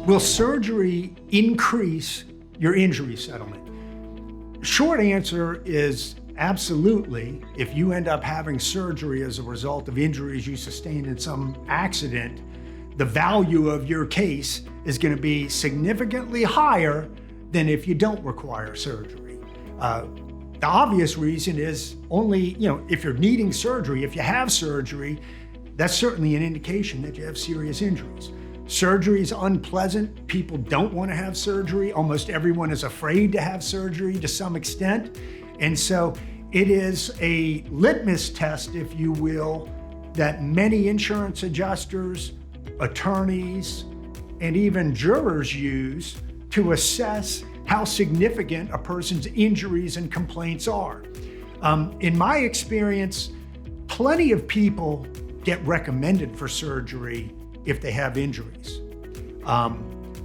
Will surgery increase your injury settlement? Short answer is absolutely. If you end up having surgery as a result of injuries you sustained in some accident, the value of your case is going to be significantly higher than if you don't require surgery. The obvious reason is only, if you're needing surgery, if you have surgery, that's certainly an indication that you have serious injuries. Surgery is unpleasant. People don't want to have surgery. Almost everyone is afraid to have surgery to some extent. And so it is a litmus test, if you will, that many insurance adjusters, attorneys, and even jurors use to assess how significant a person's injuries and complaints are. In my experience, plenty of people get recommended for surgery if they have injuries.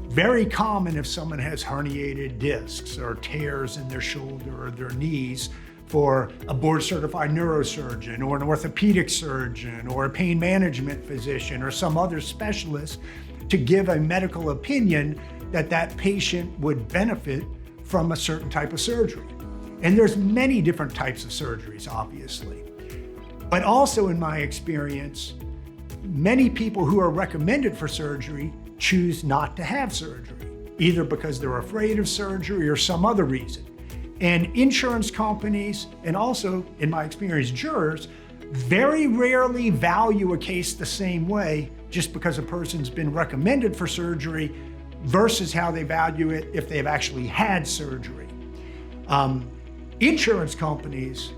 Very common if someone has herniated discs or tears in their shoulder or their knees, for a board-certified neurosurgeon or an orthopedic surgeon or a pain management physician or some other specialist to give a medical opinion that that patient would benefit from a certain type of surgery. And there's many different types of surgeries, obviously. But also in my experience, many people who are recommended for surgery choose not to have surgery, either because they're afraid of surgery or some other reason. And insurance companies, and also, in my experience, jurors, very rarely value a case the same way just because a person's been recommended for surgery versus how they value it if they've actually had surgery. Insurance companies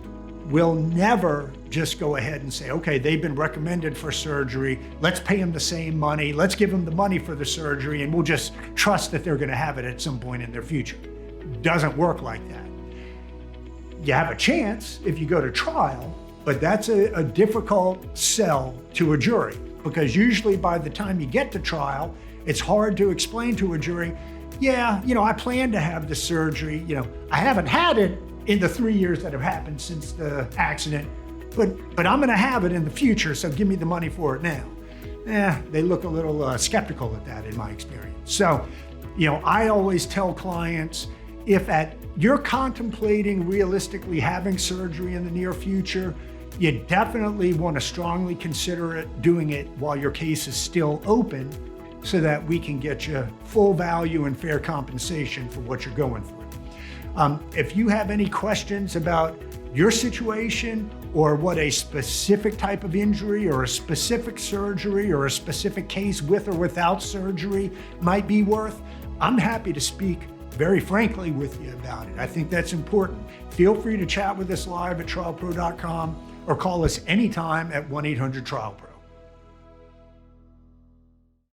will never just go ahead and say, okay, they've been recommended for surgery, let's pay them the same money, let's give them the money for the surgery, and we'll just trust that they're gonna have it at some point in their future. Doesn't work like that. You have a chance if you go to trial, but that's a difficult sell to a jury, because usually by the time you get to trial, it's hard to explain to a jury, yeah, I plan to have the surgery, I haven't had it in the 3 years that have happened since the accident, but I'm gonna have it in the future, so give me the money for it now. They look a little skeptical at that in my experience. So, I always tell clients, if you're contemplating realistically having surgery in the near future, you definitely want to strongly consider doing it while your case is still open, so that we can get you full value and fair compensation for what you're going for. If you have any questions about your situation or what a specific type of injury or a specific surgery or a specific case with or without surgery might be worth, I'm happy to speak very frankly with you about it. I think that's important. Feel free to chat with us live at trialpro.com or call us anytime at 1-800-TRIALPRO.